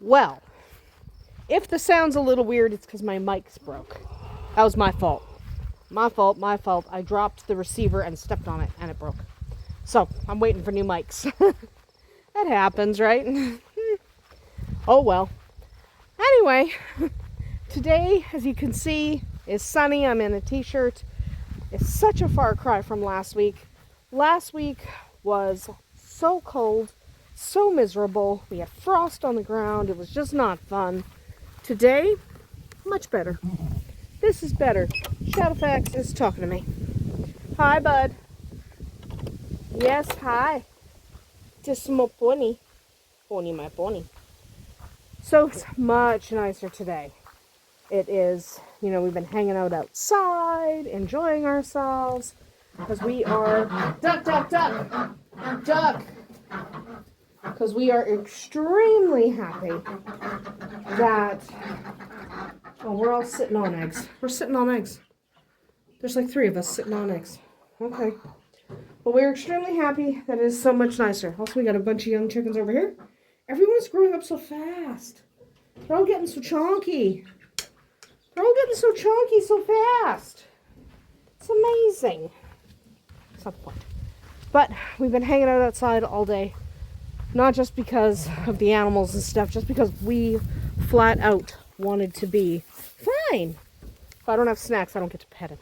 Well, if the sound's a little weird, it's because my mic's broke. That was my fault. My fault. I dropped the receiver and stepped on it, and it broke. So, I'm waiting for new mics. That happens, right? Oh well. Anyway, today, as you can see, is sunny. I'm in a t-shirt. It's such a far cry from last week. Last week was so cold, so miserable. We had frost on the ground. It was just not fun. Today, much better. This is better. Shadowfax is talking to me. Hi, bud. Yes, hi. Just my pony. Pony, my pony. So it's much nicer today. It is, we've been hanging out outside, enjoying ourselves, because we are, duck, because we are extremely happy that, we're all sitting on eggs. We're sitting on eggs. There's like 3 of us sitting on eggs. Okay. But we're extremely happy that it is so much nicer. Also, we got a bunch of young chickens over here. Everyone's growing up so fast. They're all getting so chunky. So fast. It's amazing. That's not the point. But we've been hanging out outside all day. Not just because of the animals and stuff, just because we flat out wanted to be fine. If I don't have snacks, I don't get to pet him.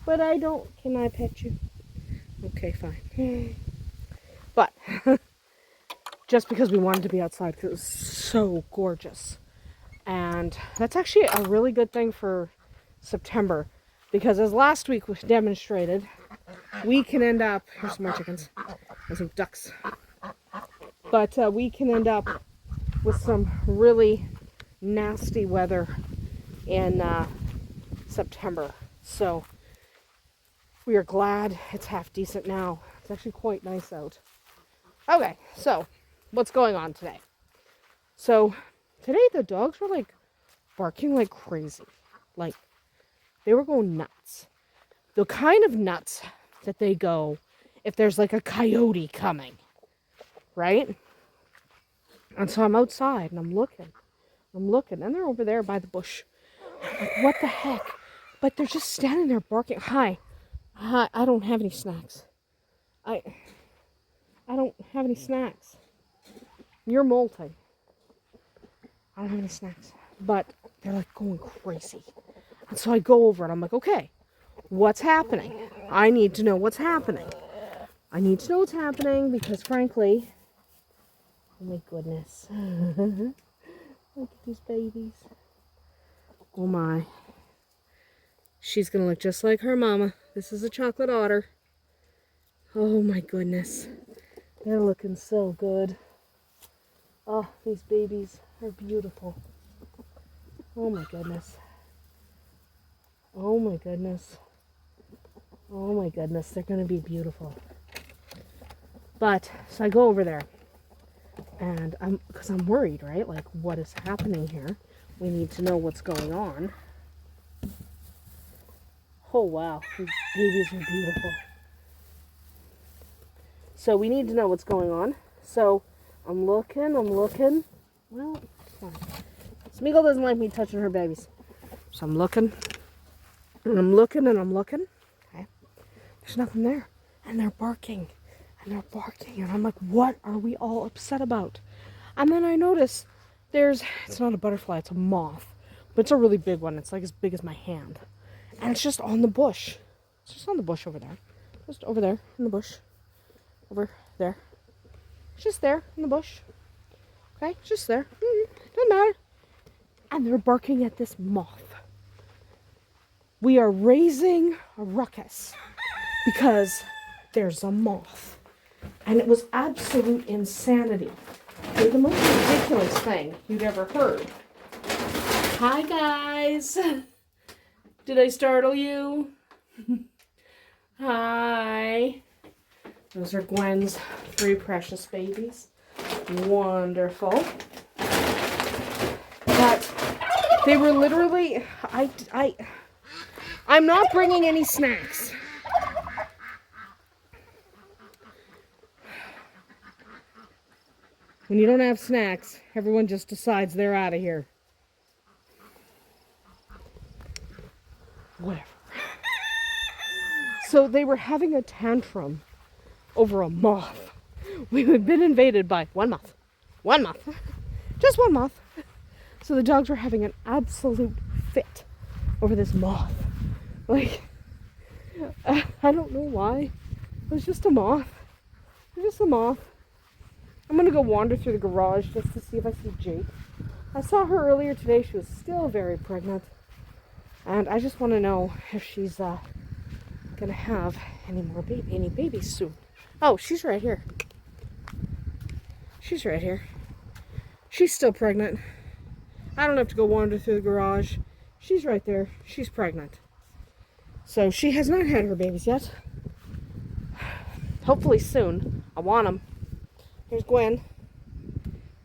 But I don't. Can I pet you? Okay, fine. But just because we wanted to be outside, because it was so gorgeous. And that's actually a really good thing for September, because as last week was demonstrated, we can end up, here's some more chickens and some ducks, but we can end up with some really nasty weather in September. So we are glad it's half decent now. It's actually quite nice out. Okay, so what's going on today? So today the dogs were like barking like crazy. Like they were going nuts. The kind of nuts that they go if there's like a coyote coming, right? And so I'm outside and I'm looking, and they're over there by the bush. I'm like, what the heck? But they're just standing there barking. Hi, I don't have any snacks. I don't have any snacks. You're molting. I don't have any snacks. But they're like going crazy. And so I go over and I'm like, okay, what's happening? I need to know what's happening. Because frankly, oh my goodness. Look at these babies. Oh my. She's gonna look just like her mama. This is a chocolate otter. Oh my goodness. They're looking so good. Oh, these babies are beautiful. Oh my goodness. Oh my goodness. Oh my goodness. They're gonna be beautiful. But, so I go over there. And because I'm worried, right? Like, what is happening here? We need to know what's going on. Oh, wow. These babies are beautiful. So we need to know what's going on. So I'm looking. Well, fine. Smeagol doesn't like me touching her babies. So I'm looking. Okay. There's nothing there. And they're barking. And I'm like, what are we all upset about? And then I notice it's not a butterfly, it's a moth. But it's a really big one. It's like as big as my hand. And it's just on the bush. It's just on the bush over there. Just over there in the bush. Over there. It's just there in the bush. Okay, it's just there. Doesn't matter. And they're barking at this moth. We are raising a ruckus because there's a moth. And it was absolute insanity. They're the most ridiculous thing you'd ever heard. Hi, guys. Did I startle you? Hi. Those are Gwen's 3 precious babies. Wonderful. But they were literally, I'm not bringing any snacks. When you don't have snacks, everyone just decides they're out of here. Whatever. So they were having a tantrum over a moth. We had been invaded by one moth. One moth. Just one moth. So the dogs were having an absolute fit over this moth. Like, I don't know why. It was just a moth. It was just a moth. I'm going to go wander through the garage just to see if I see Jake. I saw her earlier today. She was still very pregnant. And I just want to know if she's going to have any babies soon. Oh, she's right here. She's right here. She's still pregnant. I don't have to go wander through the garage. She's right there. She's pregnant. So she has not had her babies yet. Hopefully soon. I want them. Here's Gwen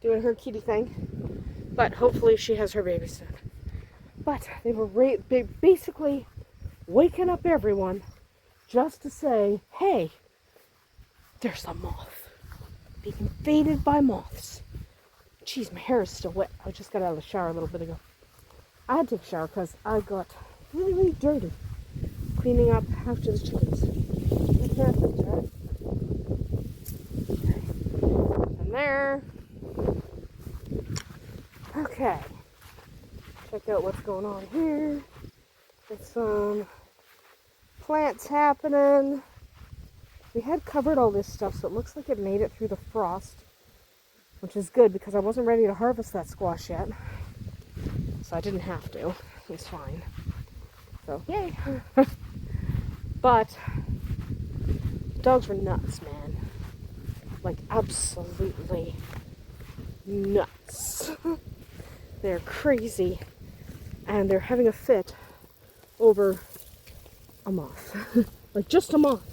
doing her kitty thing. But hopefully she has her baby soon. But they were basically waking up everyone just to say, hey, there's a moth. Being invaded by moths. Jeez, my hair is still wet. I just got out of the shower a little bit ago. I had to take a shower because I got really, really dirty cleaning up after the chickens. What happened, right? Okay. And there. Okay. Check out what's going on here. There's some plants happening. We had covered all this stuff, so it looks like it made it through the frost, which is good because I wasn't ready to harvest that squash yet. So I didn't have to. It's fine. So, yay. But dogs were nuts, man. Like, absolutely nuts. They're crazy. And they're having a fit over a moth. Like, just a moth.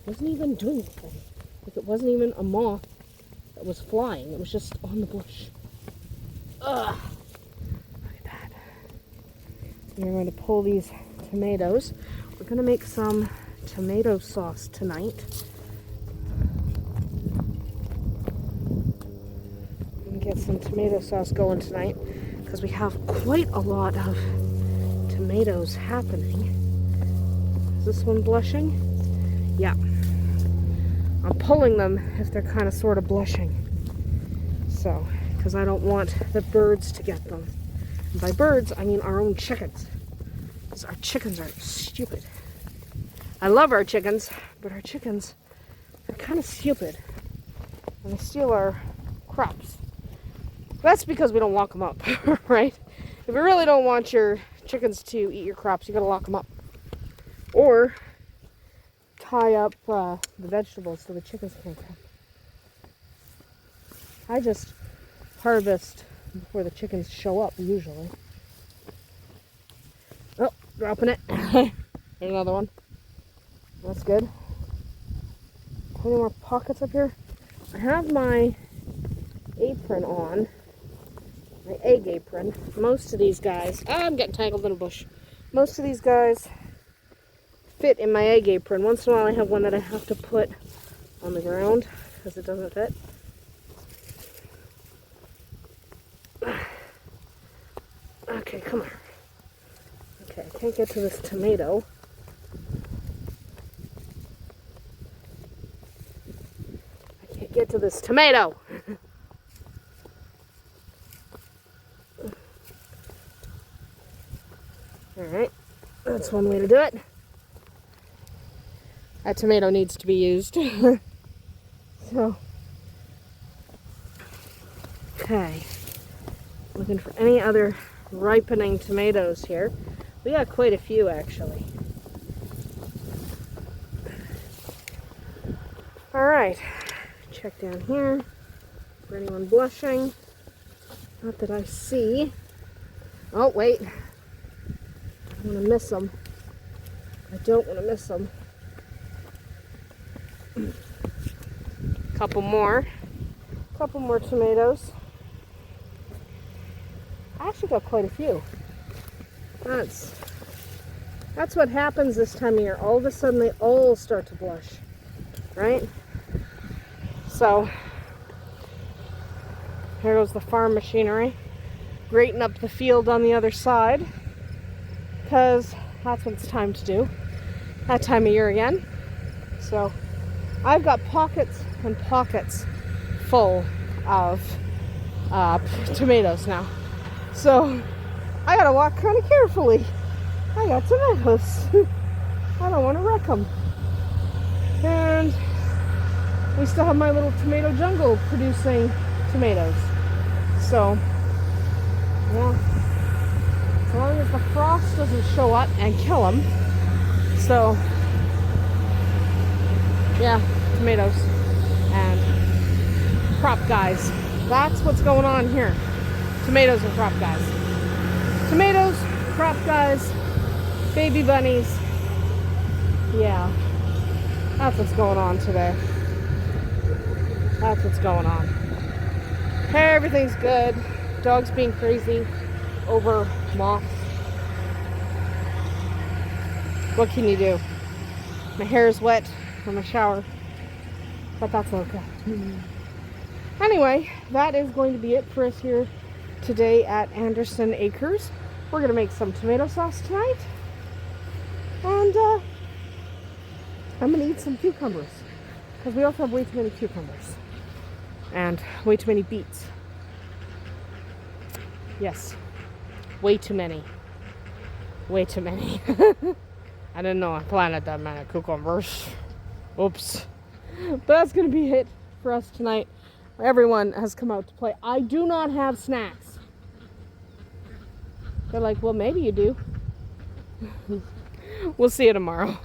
It wasn't even doing anything. Like, it wasn't even a moth that was flying. It was just on the bush. Ugh. Look at that. We're going to pull these tomatoes. We're going to make some tomato sauce tonight. We're going to get some tomato sauce going tonight because we have quite a lot of tomatoes happening. Is this one blushing? Yeah. I'm pulling them if they're kind of sort of blushing. So, because I don't want the birds to get them. And by birds, I mean our own chickens. Because our chickens are stupid. I love our chickens, but our chickens are kind of stupid. And they steal our crops. That's because we don't lock them up, right? If you really don't want your chickens to eat your crops, you gotta lock them up. Or tie up the vegetables so the chickens can't come. I just harvest before the chickens show up, usually. Oh, dropping it. Here's another one. That's good. Any more pockets up here? I have my apron on. My egg apron. Most of these guys... I'm getting tangled in a bush. Most of these guys fit in my egg apron. Once in a while I have one that I have to put on the ground because it doesn't fit. Okay, come on. Okay, I can't get to this tomato. I can't get to this tomato. Alright, that's one way to do it. That tomato needs to be used. So, okay. Looking for any other ripening tomatoes here. We got quite a few actually. Alright, check down here for anyone blushing. Not that I see. Oh, wait. I want to miss them. I don't want to miss them. Couple more tomatoes. I actually got quite a few. That's what happens this time of year. All of a sudden they all start to blush, right? So Here goes the farm machinery, grating up the field on the other side, because that's what it's time to do. That time of year again. So I've got pockets and pockets full of tomatoes now. So I gotta walk kind of carefully. I got tomatoes. I don't want to wreck them. And we still have my little tomato jungle producing tomatoes. So, yeah. As long as the frost doesn't show up and kill them. So, yeah, tomatoes and crop guys. That's what's going on here. Tomatoes and crop guys. Tomatoes, crop guys, baby bunnies. Yeah, that's what's going on today. That's what's going on. Everything's good. Dog's being crazy over moths. What can you do? My hair is wet from a shower, but that's okay. Anyway, that is going to be it for us here today at Andersen Acres. We're going to make some tomato sauce tonight. And I'm going to eat some cucumbers, because we also have way too many cucumbers. And way too many beets. Yes. Way too many. Way too many. I didn't know I planted that many cucumbers. Oops. But that's going to be it for us tonight. Everyone has come out to play. I do not have snacks. They're like, well, maybe you do. We'll see you tomorrow.